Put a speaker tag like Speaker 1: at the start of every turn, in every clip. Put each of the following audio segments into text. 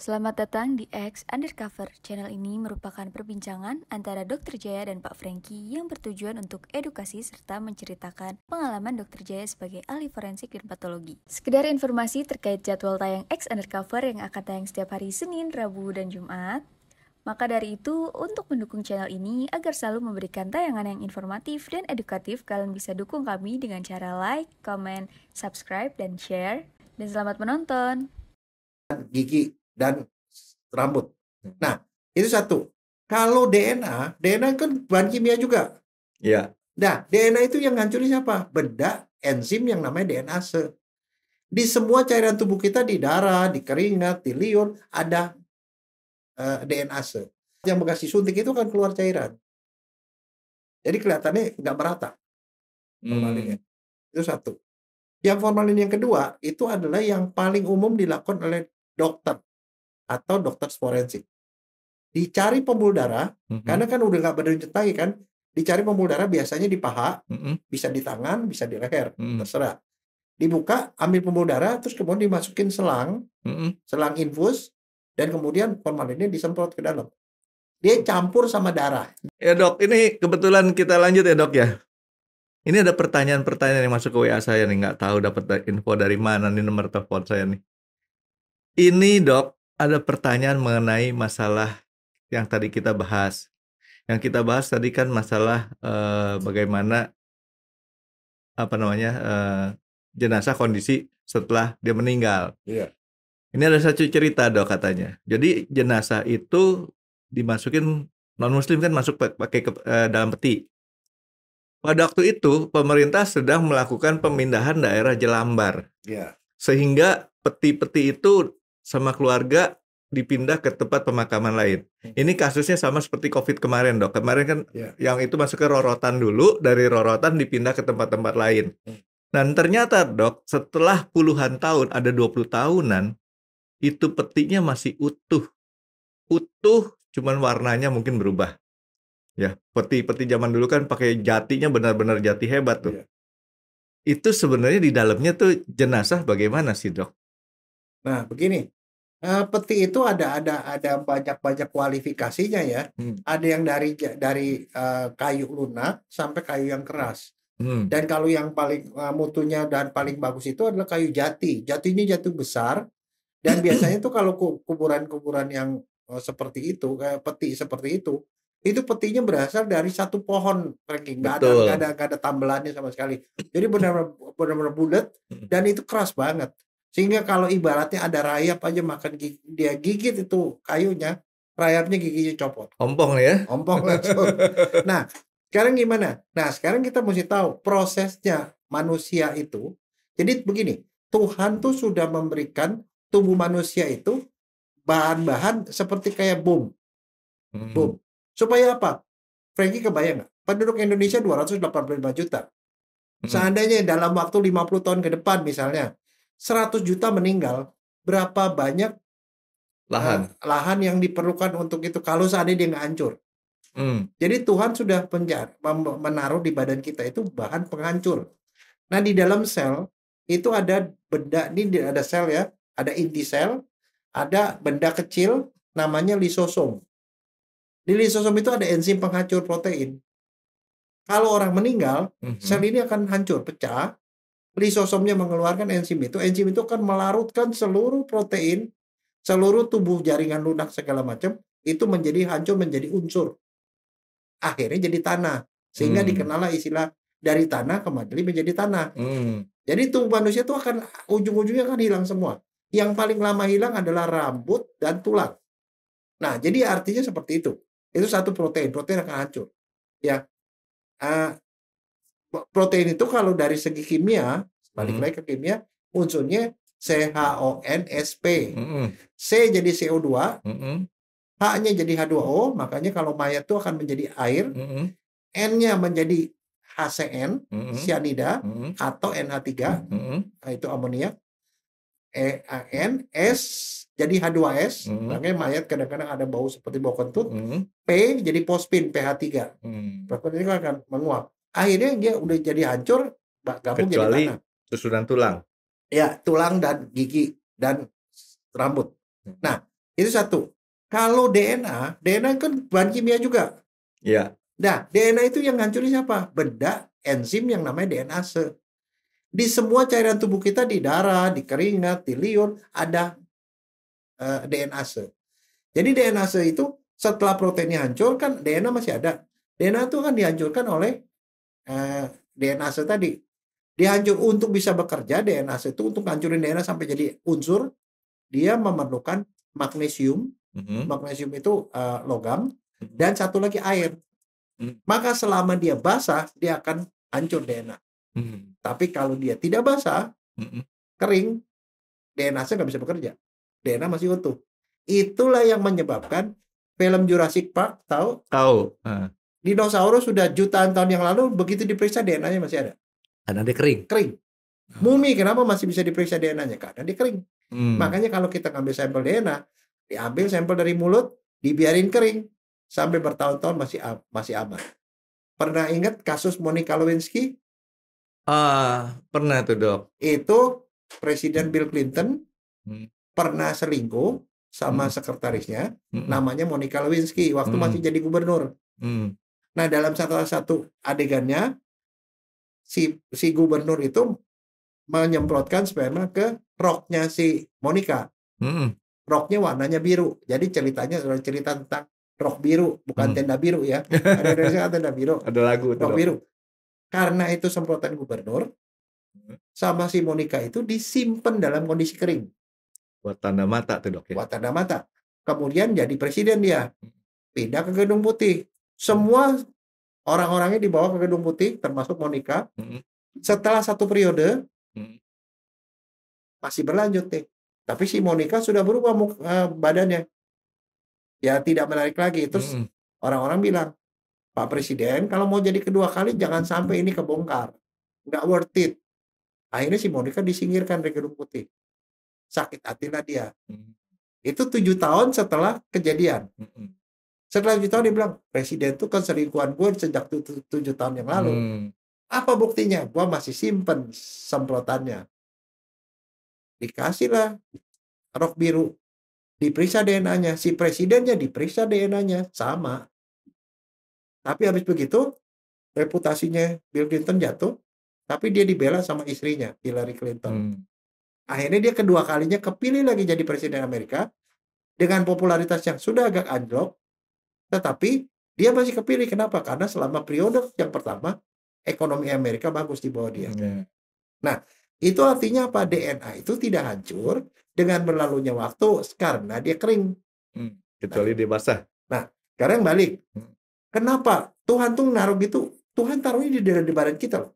Speaker 1: Selamat datang di X Undercover. Channel ini merupakan perbincangan antara Dr. Jaya dan Pak Franky yang bertujuan untuk edukasi serta menceritakan pengalaman Dr. Jaya sebagai ahli forensik dan patologi. Sekedar informasi terkait jadwal tayang X Undercover yang akan tayang setiap hari Senin, Rabu, dan Jumat. Maka dari itu, untuk mendukung channel ini agar selalu memberikan tayangan yang informatif dan edukatif, kalian bisa dukung kami dengan cara like, comment, subscribe, dan share. Dan selamat menonton!
Speaker 2: Gigi dan rambut. Nah, itu satu. Kalau DNA kan bahan kimia juga.
Speaker 3: Iya.
Speaker 2: Nah, DNA itu yang ngancurin siapa? Benda enzim yang namanya DNase. Di semua cairan tubuh kita, di darah, di keringat, di liur, ada DNase. Yang bekas disuntik itu kan keluar cairan. Jadi kelihatannya nggak merata formalinnya. Itu satu. Yang formalin yang kedua, itu adalah yang paling umum dilakukan oleh dokter atau dokter forensik. Dicari pembuluh darah, karena kan udah nggak berlanjut lagi kan, dicari pembuluh darah biasanya di paha, bisa di tangan, bisa di leher, terserah. Dibuka, ambil pembuluh darah, terus kemudian dimasukin selang infus, dan kemudian formalinnya disemprot ke dalam. Dia campur sama darah.
Speaker 3: Ya dok, ini kebetulan kita lanjut ya dok ya. Ini ada pertanyaan-pertanyaan yang masuk ke WA saya nih, nggak tahu dapat info dari mana nih nomor telepon saya nih. Ini dok, ada pertanyaan mengenai masalah yang tadi kita bahas. Yang kita bahas tadi kan masalah bagaimana jenazah kondisi setelah dia meninggal.
Speaker 2: Iya.
Speaker 3: Ini ada satu cerita dok katanya. Jadi jenazah itu dimasukin, non-muslim kan masuk pakai dalam peti. Pada waktu itu pemerintah sedang melakukan pemindahan daerah Jelambar.
Speaker 2: Iya.
Speaker 3: Sehingga peti-peti itu sama keluarga dipindah ke tempat pemakaman lain. Ini kasusnya sama seperti COVID kemarin dok. Kemarin kan yang itu masuk ke rorotan dulu, dari rorotan dipindah ke tempat-tempat lain. Dan ternyata dok, setelah puluhan tahun, ada 20 tahunan, itu petinya masih utuh. Utuh, cuman warnanya mungkin berubah. Ya, peti-peti zaman dulu kan pakai jatinya benar-benar jati hebat tuh. Itu sebenarnya di dalamnya tuh jenazah bagaimana sih dok?
Speaker 2: Nah, begini. Peti itu ada banyak kualifikasinya ya. Ada yang dari kayu lunak sampai kayu yang keras. Dan kalau yang paling mutunya dan paling bagus itu adalah kayu jati. Jatinya jati besar. Dan biasanya itu kalau kuburan-kuburan yang seperti itu, kayak peti seperti itu petinya berasal dari satu pohon, nggak ada tambelannya sama sekali. Jadi benar-benar bulat dan itu keras banget. Sehingga kalau ibaratnya ada rayap aja makan dia gigit itu kayunya, rayapnya giginya copot.
Speaker 3: Ompong ya?
Speaker 2: Ompong langsung. Nah, sekarang gimana? Nah, sekarang kita mesti tahu prosesnya manusia itu. Jadi begini, Tuhan tuh sudah memberikan tubuh manusia itu bahan-bahan seperti kayak bom. Bom. Supaya apa? Franky kebayang nggak? Penduduk Indonesia 285 juta. Seandainya dalam waktu 50 tahun ke depan misalnya, 100 juta meninggal, berapa banyak lahan yang diperlukan untuk itu kalau seandainya dia nggak hancur. Jadi Tuhan sudah menaruh di badan kita itu bahan penghancur. Nah, di dalam sel itu ada benda, ini ada sel ya, ada inti sel, ada benda kecil namanya lisosom. Di lisosom itu ada enzim penghancur protein. Kalau orang meninggal, sel ini akan hancur, pecah. Lisosomnya mengeluarkan enzim itu akan melarutkan seluruh protein, seluruh tubuh jaringan lunak segala macam, itu menjadi hancur, menjadi unsur. Akhirnya jadi tanah. Sehingga dikenallah istilah dari tanah kembali menjadi tanah. Jadi tubuh manusia itu akan ujung-ujungnya akan hilang semua. Yang paling lama hilang adalah rambut dan tulang. Nah, jadi artinya seperti itu. Itu satu protein akan hancur. Ya, protein itu kalau dari segi kimia, balik lagi ke kimia, unsurnya CHONSP. C jadi CO2, H-nya jadi H2O, makanya kalau mayat itu akan menjadi air, N-nya menjadi HCN, cyanida, atau NH3, nah, itu amoniak, N, S jadi H2S, makanya mayat kadang-kadang ada bau seperti bau kentut, P jadi fosfin, pH3, fosfin itu akan menguap. Akhirnya dia udah jadi hancur, gabung
Speaker 3: kecuali
Speaker 2: jadi tanah.
Speaker 3: susunan tulang.
Speaker 2: Ya, tulang dan gigi dan rambut. Nah, Itu satu. Kalau DNA kan bahan kimia juga.
Speaker 3: Ya.
Speaker 2: Nah, DNA itu yang ngancurin siapa? Benda, enzim yang namanya DNase. Di semua cairan tubuh kita, di darah, di keringat, di liur, ada DNase. Jadi DNase itu setelah proteinnya hancur, kan DNA masih ada. DNA itu kan dihancurkan oleh DNase tadi. Dihancur untuk bisa bekerja, DNase itu untuk hancurin DNA sampai jadi unsur, dia memerlukan magnesium. Magnesium itu logam, dan satu lagi air. Maka selama dia basah, dia akan hancur DNA. Tapi kalau dia tidak basah, kering, DNA-nya nggak bisa bekerja. DNA masih utuh. Itulah yang menyebabkan film Jurassic Park, tahu?
Speaker 3: Tahu.
Speaker 2: Dinosaurus sudah jutaan tahun yang lalu, begitu diperiksa DNA-nya masih ada.
Speaker 3: Karena dia kering.
Speaker 2: Mumi kenapa masih bisa diperiksa DNA-nya? Karena dia kering. Makanya kalau kita ngambil sampel DNA, diambil sampel dari mulut, dibiarin kering sampai bertahun-tahun masih aman. Pernah ingat kasus Monica Lewinsky?
Speaker 3: Pernah tuh, Dok.
Speaker 2: Itu Presiden Bill Clinton pernah selingkuh sama sekretarisnya, namanya Monica Lewinsky, waktu masih jadi gubernur. Nah, dalam satu adegannya, si gubernur itu menyemprotkan sperma ke roknya si Monica. Roknya warnanya biru. Jadi ceritanya adalah cerita tentang rok biru, bukan tenda biru ya. Ada tenda biru.
Speaker 3: Ada lagu
Speaker 2: rok biru. Karena itu semprotan gubernur, sama si Monica itu disimpan dalam kondisi kering.
Speaker 3: Buat tanda mata tuh, Dok ya.
Speaker 2: Buat tanda mata. Kemudian jadi presiden dia. Pindah ke Gedung Putih. Semua orang-orangnya dibawa ke Gedung Putih, termasuk Monica. Setelah satu periode, masih berlanjut nih. Tapi si Monica sudah berubah badannya. Ya tidak menarik lagi. Terus orang-orang bilang, Pak Presiden, kalau mau jadi kedua kali jangan sampai ini kebongkar. Nggak worth it. Akhirnya si Monica disingkirkan dari Gedung Putih. Sakit hatilah dia. Itu 7 tahun setelah kejadian. Setelah 7 tahun dia bilang, Presiden itu kan selingkuhan gue sejak 7 tahun yang lalu. Apa buktinya? Gue masih simpen semprotannya. Dikasihlah rok biru. Diperiksa DNA-nya. Si presidennya diperiksa DNA-nya. Sama. Tapi habis begitu, reputasinya Bill Clinton jatuh. Tapi dia dibela sama istrinya, Hillary Clinton. Akhirnya dia kedua kalinya kepilih lagi jadi presiden Amerika. Dengan popularitas yang sudah agak anjlok. Tetapi dia masih kepilih. Kenapa? Karena selama periode yang pertama, ekonomi Amerika bagus di bawah dia. Nah, itu artinya apa? DNA itu tidak hancur dengan berlalunya waktu karena dia kering.
Speaker 3: Kecuali dia basah.
Speaker 2: Nah, sekarang balik. Kenapa? Tuhan tuh naruh gitu. Tuhan taruhnya di badan kita loh.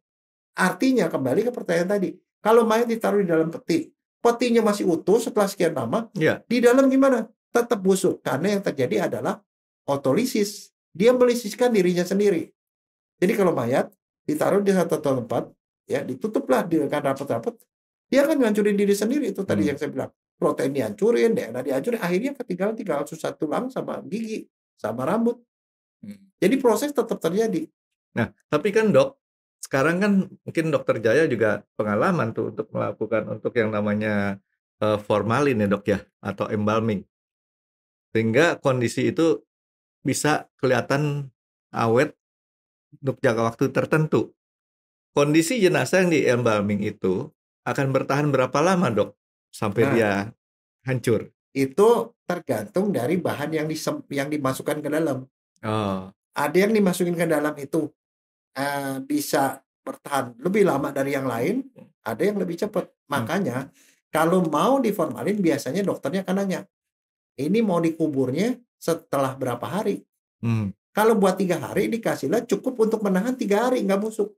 Speaker 2: Artinya kembali ke pertanyaan tadi. Kalau mayat ditaruh di dalam peti, petinya masih utuh setelah sekian lama, di dalam gimana? Tetap busuk. Karena yang terjadi adalah otolisis. Dia melisiskan dirinya sendiri. Jadi kalau mayat ditaruh di satu tempat, ya ditutuplah dengan rapat-rapat, dia akan ngancurin diri sendiri. Itu tadi yang saya bilang. Protein dihancurin, DNA dihancurin, akhirnya tinggal susah tulang sama gigi, sama rambut. Jadi proses tetap terjadi.
Speaker 3: Nah, tapi kan Dok, sekarang kan mungkin Dokter Jaya juga pengalaman tuh untuk melakukan untuk yang namanya formalin ya Dok ya, atau embalming. Sehingga kondisi itu bisa kelihatan awet untuk jangka waktu tertentu. Kondisi jenazah yang di embalming itu akan bertahan berapa lama Dok sampai dia hancur?
Speaker 2: Itu tergantung dari bahan yang dimasukkan ke dalam. Ada yang dimasukin ke dalam itu bisa bertahan lebih lama dari yang lain, ada yang lebih cepat. Makanya kalau mau diformalin biasanya dokternya akan nanya, ini mau dikuburnya setelah berapa hari? Kalau buat 3 hari dikasihlah cukup untuk menahan 3 hari, nggak busuk.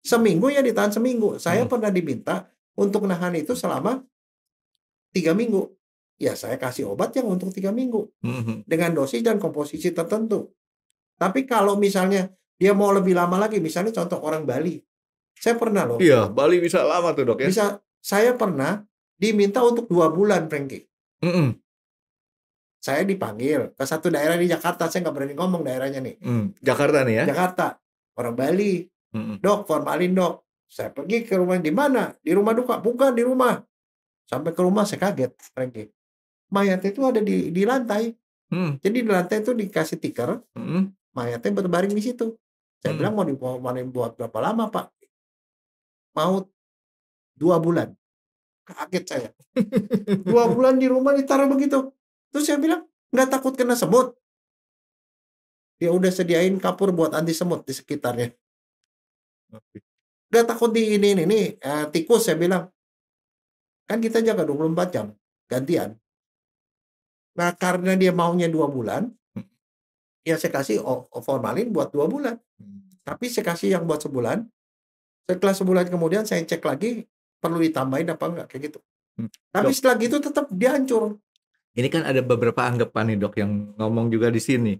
Speaker 2: Seminggu ya ditahan seminggu. Saya pernah diminta untuk nahan itu selama 3 minggu. Ya saya kasih obat yang untuk 3 minggu dengan dosis dan komposisi tertentu. Tapi kalau misalnya dia mau lebih lama lagi, misalnya contoh orang Bali, saya pernah loh.
Speaker 3: Iya, Bali bisa lama tuh Dok ya.
Speaker 2: Bisa, saya pernah diminta untuk 2 bulan, Frankie. Saya dipanggil ke satu daerah di Jakarta, saya nggak berani ngomong daerahnya nih.
Speaker 3: Jakarta nih ya?
Speaker 2: Jakarta, orang Bali. Dok, formalin dok. Saya pergi ke rumah, di mana? Di rumah duka? Bukan di rumah. Sampai ke rumah saya kaget, Frankie. mayatnya itu ada di lantai. Jadi di lantai itu dikasih tikar, mayatnya berbaring di situ. Saya bilang, mau diformalin buat berapa lama, Pak? Mau 2 bulan. Kaget saya. 2 bulan di rumah ditaruh begitu. Terus saya bilang, nggak takut kena semut? Dia udah sediain kapur buat anti semut di sekitarnya. Nggak takut di ini tikus, saya bilang. Kan kita jaga 24 jam, gantian. Nah, karena dia maunya 2 bulan, ya saya kasih formalin buat 2 bulan. Tapi saya kasih yang buat sebulan. Setelah sebulan kemudian saya cek lagi, perlu ditambahin apa enggak, kayak gitu. Tapi
Speaker 3: Dok,
Speaker 2: setelah gitu tetap dia hancur.
Speaker 3: ini kan ada beberapa anggapan nih dok yang ngomong juga di sini.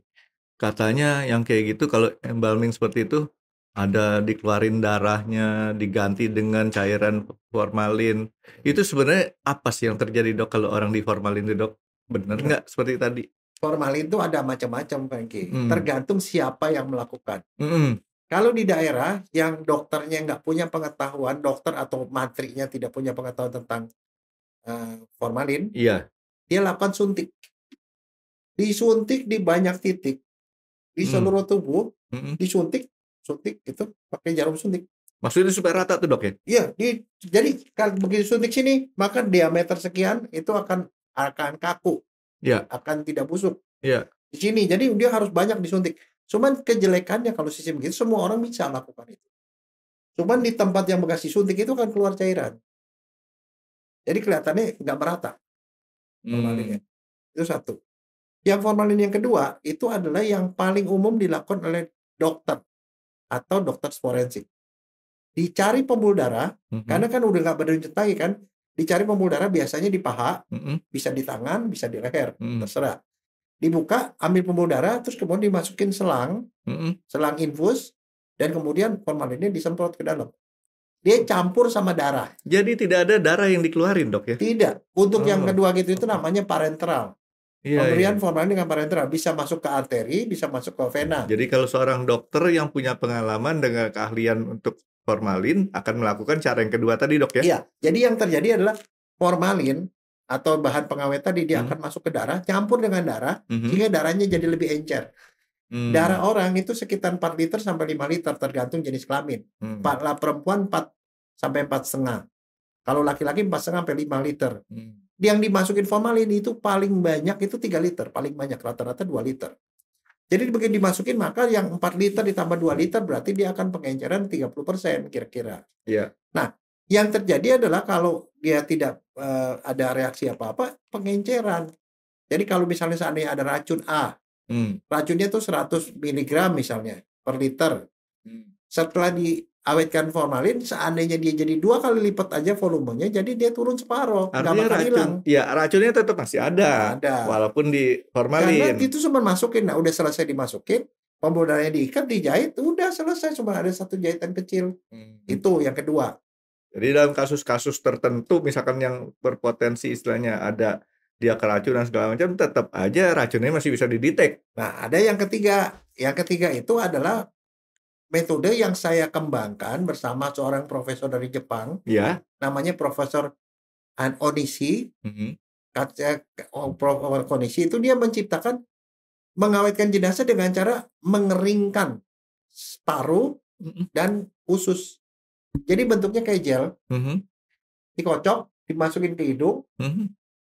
Speaker 3: Katanya yang kayak gitu kalau embalming seperti itu ada dikeluarin darahnya, diganti dengan cairan formalin. Itu sebenarnya apa sih yang terjadi dok kalau orang diformalin itu dok? Bener nggak seperti tadi?
Speaker 2: Formalin itu ada macam-macam, Franky. Tergantung siapa yang melakukan. Kalau di daerah yang dokternya nggak punya pengetahuan, dokter atau matrinya tidak punya pengetahuan tentang formalin,
Speaker 3: Iya.
Speaker 2: dia lakukan suntik. Disuntik di banyak titik di seluruh tubuh, disuntik itu pakai jarum suntik.
Speaker 3: Maksudnya supaya rata tuh dok ya?
Speaker 2: Iya, jadi kalau begitu suntik sini, maka diameter sekian itu akan kaku, akan tidak busuk.
Speaker 3: Iya.
Speaker 2: Di sini, jadi dia harus banyak disuntik. Cuman kejelekannya kalau sistem begitu, semua orang bisa lakukan itu. Cuman di tempat yang bekas disuntik itu kan keluar cairan. Jadi kelihatannya nggak merata formalinnya. Itu satu. Yang formalin yang kedua, itu adalah yang paling umum dilakukan oleh dokter atau dokter forensik. Dicari pembuluh darah, karena kan udah nggak berderincut lagi kan, dicari pembuluh darah biasanya di paha, bisa di tangan, bisa di leher, terserah. Dibuka, ambil pembuluh darah, terus kemudian dimasukin selang infus, dan kemudian formalinnya disemprot ke dalam. Dia campur sama darah.
Speaker 3: Jadi tidak ada darah yang dikeluarin dok ya?
Speaker 2: Tidak. Untuk yang kedua gitu itu namanya parenteral. Pemberian formalin dengan parenteral bisa masuk ke arteri, bisa masuk ke vena.
Speaker 3: Jadi kalau seorang dokter yang punya pengalaman dengan keahlian untuk formalin akan melakukan cara yang kedua tadi dok ya?
Speaker 2: Iya. Jadi yang terjadi adalah formalin atau bahan pengawet tadi dia akan masuk ke darah, campur dengan darah, sehingga darahnya jadi lebih encer. Darah orang itu sekitar 4 liter sampai 5 liter tergantung jenis kelamin. Perempuan 4 sampai 4,5. Kalau laki-laki 4,5 sampai 5 liter. Yang dimasukin formalin itu paling banyak itu 3 liter, paling banyak rata-rata 2 liter. Jadi begitu dimasukin maka yang 4 liter ditambah 2 liter berarti dia akan pengenceran 30% kira-kira.
Speaker 3: Iya.
Speaker 2: Nah, yang terjadi adalah kalau dia tidak ada reaksi apa-apa, pengenceran. Jadi kalau misalnya seandainya ada racun A, racunnya itu 100 mg misalnya per liter. Setelah diawetkan formalin, seandainya dia jadi 2 kali lipat aja volumenya, jadi dia turun separuh, nggak
Speaker 3: Artinya
Speaker 2: bakal hilang.
Speaker 3: ya racunnya tetap masih ada, walaupun di formalin.
Speaker 2: Karena itu cuma masukin, nah udah selesai dimasukin, pembuluh darahnya diikat, dijahit, udah selesai, cuma ada 1 jahitan kecil. Itu yang kedua.
Speaker 3: Jadi dalam kasus-kasus tertentu, misalkan yang berpotensi istilahnya ada dia keracunan segala macam, tetap aja racunnya masih bisa didetek.
Speaker 2: Nah, ada yang ketiga. Yang ketiga itu adalah metode yang saya kembangkan bersama seorang profesor dari Jepang.
Speaker 3: Ya.
Speaker 2: Namanya Profesor Onishi. Profesor Onishi itu dia menciptakan mengawetkan jenazah dengan cara mengeringkan paru dan usus. Jadi bentuknya kayak gel. Dikocok, dimasukin ke hidung.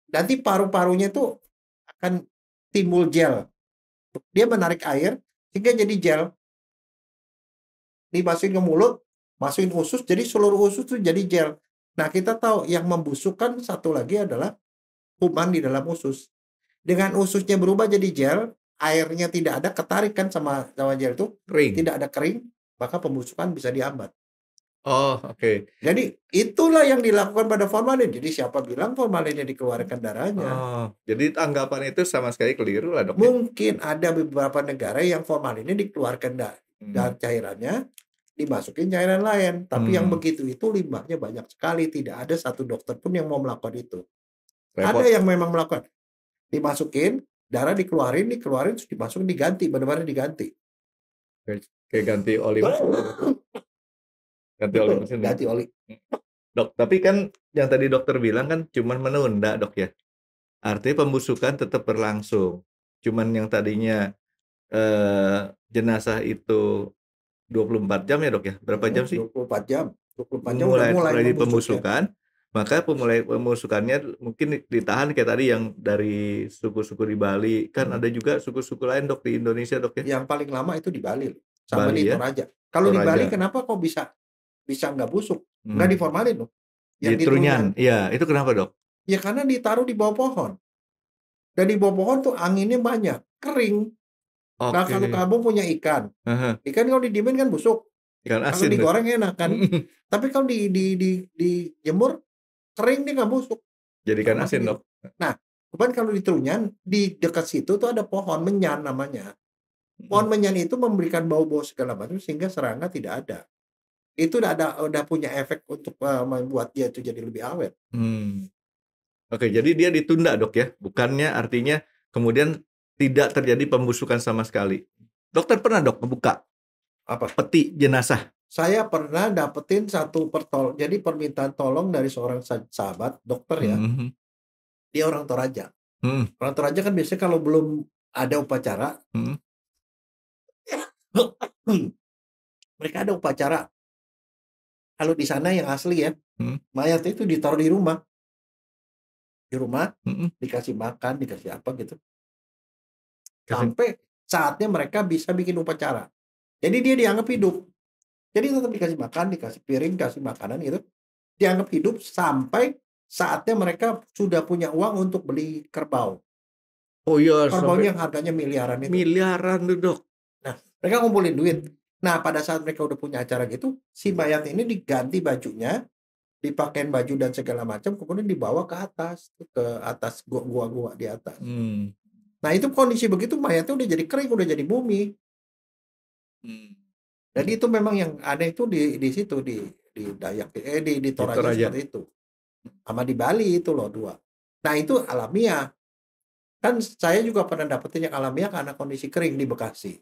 Speaker 2: Nanti paru-parunya itu akan timbul gel. Dia menarik air sehingga jadi gel. Dimasukin ke mulut, masukin usus, jadi seluruh usus itu jadi gel. Nah, kita tahu yang membusukkan satu lagi adalah kuman di dalam usus. Dengan ususnya berubah jadi gel, airnya tidak ada, ketarik kan sama gel itu, tidak ada kering, maka pembusukan bisa dihambat.
Speaker 3: Oh, oke.
Speaker 2: Jadi itulah yang dilakukan pada formalin. Jadi siapa bilang formalinnya dikeluarkan darahnya?
Speaker 3: Oh, jadi anggapan itu sama sekali keliru lah dok.
Speaker 2: Mungkin ada beberapa negara yang formalinnya dikeluarkan cairannya, dimasukin cairan lain. Tapi yang begitu itu limbahnya banyak sekali. Tidak ada satu dokter pun yang mau melakukan itu. Repot. Ada yang memang melakukan. Dimasukin, darah dikeluarin, terus dimasukin, diganti, benar-benar diganti.
Speaker 3: Kayak ganti oli mesin. Ganti oli mesin.
Speaker 2: Ganti oli.
Speaker 3: Dok, tapi kan yang tadi dokter bilang kan cuma menunda dok ya. Artinya pembusukan tetap berlangsung. Cuman yang tadinya jenazah itu 24 jam ya dok ya? Berapa jam sih?
Speaker 2: 24 jam. 24 jam udah mulai
Speaker 3: Mulai
Speaker 2: membusuk ya.
Speaker 3: pembusukan, maka pembusukannya mungkin ditahan kayak tadi yang dari suku-suku di Bali. Kan ada juga suku-suku lain dok di Indonesia dok ya?
Speaker 2: Yang paling lama itu di Bali loh, sama
Speaker 3: Bali
Speaker 2: di
Speaker 3: ya?
Speaker 2: Toraja. Kalau di Bali
Speaker 3: Toraja.
Speaker 2: kenapa kok bisa nggak busuk? Nggak diformalin loh. Yang
Speaker 3: Di Trunyan. Iya, itu kenapa dok?
Speaker 2: Ya karena ditaruh di bawah pohon. Dan di bawah pohon tuh anginnya banyak, kering. Nah
Speaker 3: Oke.
Speaker 2: kalau kamu punya ikan, ikan kalau didiemin kan busuk.
Speaker 3: Ikan
Speaker 2: Kalau
Speaker 3: asin.
Speaker 2: digoreng enak kan. Tapi kalau dijemur kering dia nggak busuk.
Speaker 3: Jadi ikan
Speaker 2: Sama
Speaker 3: asin
Speaker 2: begitu.
Speaker 3: dok.
Speaker 2: Nah, cuman kalau di Trunyan di dekat situ tuh ada pohon menyan namanya. Pohon menyan itu memberikan bau-bau segala macam sehingga serangga tidak ada. Itu udah punya efek untuk membuat dia itu jadi lebih awet.
Speaker 3: Oke, jadi dia ditunda dok ya, bukannya artinya kemudian tidak terjadi pembusukan sama sekali. Dokter pernah dok membuka
Speaker 2: Apa?
Speaker 3: peti jenazah?
Speaker 2: Saya pernah dapetin jadi permintaan tolong dari seorang sahabat dokter ya. Dia orang Toraja. Orang Toraja kan biasanya kalau belum ada upacara, mereka ada upacara. Kalau di sana yang asli ya, mayat itu ditaruh di rumah. Di rumah, dikasih makan, dikasih apa gitu. Sampai saatnya mereka bisa bikin upacara. Jadi dia dianggap hidup. Jadi tetap dikasih makan, dikasih piring, dikasih makanan gitu. Dianggap hidup sampai saatnya mereka sudah punya uang untuk beli kerbau.
Speaker 3: Oh iya,
Speaker 2: Kerbau yang harganya miliaran itu.
Speaker 3: Miliaran tuh dok.
Speaker 2: Nah, mereka ngumpulin duit. Nah, pada saat mereka udah punya acara gitu, si mayat ini diganti bajunya, dipakein baju dan segala macam, kemudian dibawa ke atas gua-gua di atas. Nah, itu kondisi begitu mayatnya udah jadi kering, udah jadi mumi. Jadi itu memang yang aneh itu di situ di Dayak di Toraja seperti itu. Sama di Bali itu loh dua. Nah, itu alamiah. Kan saya juga pernah dapetin yang alamiah karena kondisi kering di Bekasi.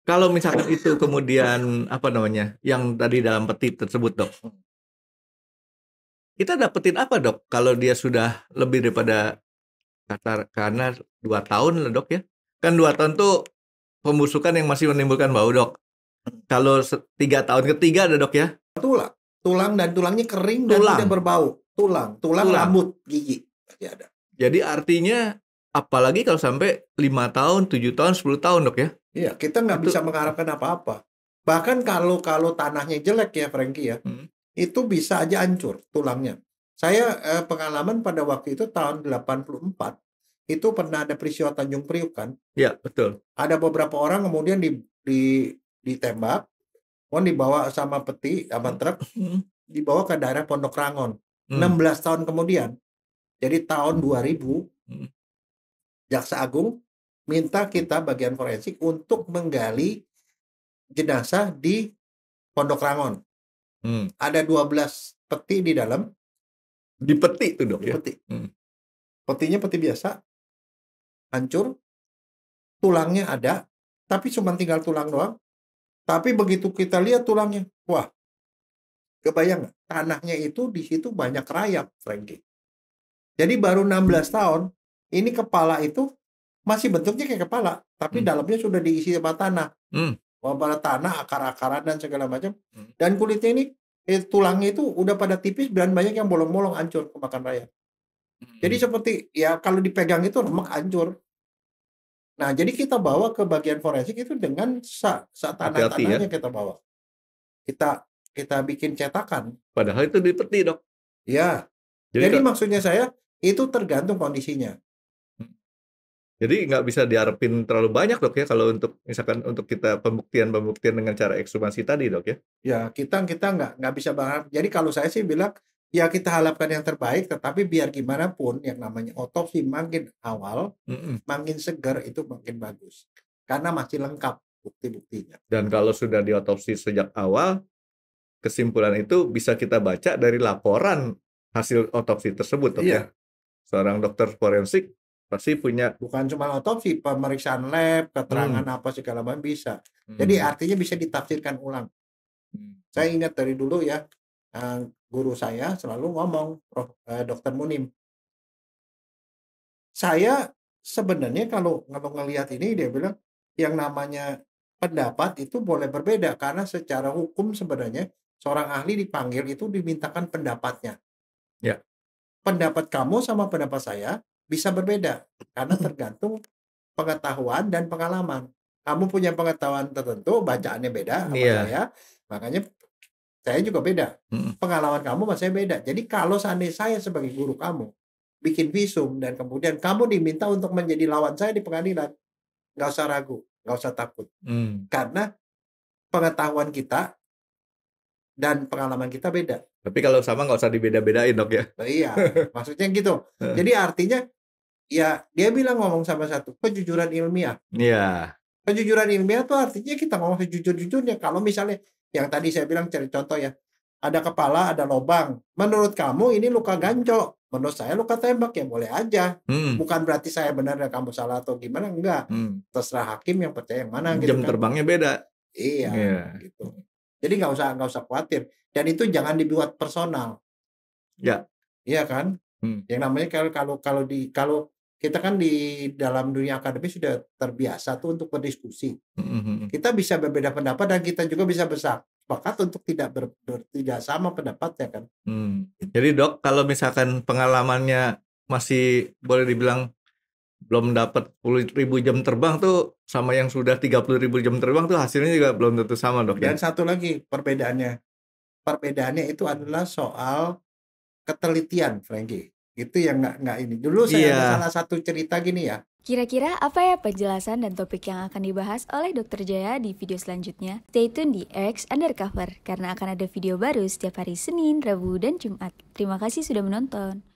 Speaker 3: Kalau misalkan itu kemudian apa namanya, yang tadi dalam peti tersebut dok, kita dapetin apa dok? Kalau dia sudah lebih daripada karena 2 tahun lah dok ya, kan 2 tahun tuh pembusukan yang masih menimbulkan bau dok. Kalau 3 tahun ketiga ada dok ya?
Speaker 2: Tulang dan tulangnya kering dan tidak berbau. Tulang rambut, gigi masih ada.
Speaker 3: Jadi artinya apalagi kalau sampai 5 tahun, 7 tahun, 10 tahun dok ya?
Speaker 2: Iya, kita nggak bisa mengharapkan apa-apa. Bahkan kalau tanahnya jelek ya Frankie ya, itu bisa aja hancur tulangnya. Saya pengalaman pada waktu itu tahun 84, itu pernah ada peristiwa Tanjung Priuk kan?
Speaker 3: Iya, betul.
Speaker 2: Ada beberapa orang kemudian ditembak, kemudian dibawa sama peti, sama truk, dibawa ke daerah Pondok Rangon. 16 tahun kemudian, jadi tahun 2000, Jaksa Agung minta kita bagian forensik untuk menggali jenazah di Pondok Rangon. Ada 12 peti di dalam.
Speaker 3: Di peti itu dok ya?
Speaker 2: Peti. Petinya peti biasa, hancur, tulangnya ada, tapi cuma tinggal tulang doang. Tapi begitu kita lihat tulangnya, wah, kebayang nggak? Tanahnya itu di situ banyak rayap, Frankie. Jadi baru 16 tahun, ini kepala itu masih bentuknya kayak kepala, tapi dalamnya sudah diisi sama tanah. Pada tanah, akar-akaran dan segala macam. Dan kulitnya ini, tulangnya itu udah pada tipis dan banyak yang bolong-bolong hancur kemakan rayap. Jadi seperti ya kalau dipegang itu lemak hancur. Nah, jadi kita bawa ke bagian forensik itu dengan tanah-tanahnya kita bawa. Kita bikin cetakan.
Speaker 3: Padahal itu di peti dok.
Speaker 2: Ya. Jadi maksudnya saya itu tergantung kondisinya.
Speaker 3: Jadi nggak bisa diharapin terlalu banyak dok ya kalau untuk misalkan untuk kita pembuktian dengan cara ekshumasi tadi dok ya? Ya
Speaker 2: kita nggak bisa berharap. Jadi kalau saya sih bilang ya kita harapkan yang terbaik, tetapi biar gimana pun yang namanya otopsi makin awal, makin segar itu makin bagus karena masih lengkap bukti-buktinya.
Speaker 3: Dan kalau sudah diotopsi sejak awal, kesimpulan itu bisa kita baca dari laporan hasil otopsi tersebut dok ya. Seorang dokter forensik pasti punya
Speaker 2: bukan cuma otopsi, pemeriksaan lab, keterangan apa segala macam bisa. Jadi artinya bisa ditafsirkan ulang. Saya ingat dari dulu ya, guru saya selalu ngomong, Dr. Munim, saya sebenarnya kalau ngelihat ini dia bilang yang namanya pendapat itu boleh berbeda karena secara hukum sebenarnya seorang ahli dipanggil itu dimintakan pendapatnya.
Speaker 3: Ya.
Speaker 2: Pendapat kamu sama pendapat saya bisa berbeda karena tergantung pengetahuan dan pengalaman. Kamu punya pengetahuan tertentu, bacaannya beda sama
Speaker 3: Iya.
Speaker 2: saya, makanya saya juga beda. Pengalaman kamu sama saya beda. Jadi kalau seandainya saya sebagai guru kamu bikin visum dan kemudian kamu diminta untuk menjadi lawan saya di pengadilan, nggak usah ragu, nggak usah takut. Karena pengetahuan kita dan pengalaman kita beda.
Speaker 3: Tapi kalau sama nggak usah dibeda-bedain dok ya.
Speaker 2: Iya, maksudnya gitu. Jadi artinya ya dia bilang ngomong sama satu kejujuran ilmiah.
Speaker 3: Iya.
Speaker 2: Kejujuran ilmiah tuh artinya kita ngomong sejujur-jujurnya. Kalau misalnya yang tadi saya bilang cari contoh ya, ada kepala, ada lubang. Menurut kamu ini luka gancok, menurut saya luka tembak, ya boleh aja. Bukan berarti saya benar dan kamu salah atau gimana, enggak. Terserah hakim yang percaya yang mana gitu
Speaker 3: Jam
Speaker 2: kan.
Speaker 3: terbangnya beda.
Speaker 2: Iya. Gitu. Jadi nggak usah khawatir. Dan itu jangan dibuat personal.
Speaker 3: Ya.
Speaker 2: Iya kan? Yang namanya kalau kita kan di dalam dunia akademis sudah terbiasa tuh untuk berdiskusi. Kita bisa berbeda pendapat dan kita juga bisa bersepakat untuk tidak sama pendapatnya kan.
Speaker 3: Jadi dok, kalau misalkan pengalamannya masih boleh dibilang belum dapat 10.000 jam terbang tuh sama yang sudah 30.000 jam terbang tuh hasilnya juga belum tentu sama dok.
Speaker 2: Dan satu lagi perbedaannya itu adalah soal ketelitian, Frankie. Itu yang nggak ini. Dulu saya ada salah satu cerita gini ya.
Speaker 1: Kira-kira apa ya penjelasan dan topik yang akan dibahas oleh Dr. Jaya di video selanjutnya? Stay tune di RX Undercover karena akan ada video baru setiap hari Senin, Rabu, dan Jumat. Terima kasih sudah menonton.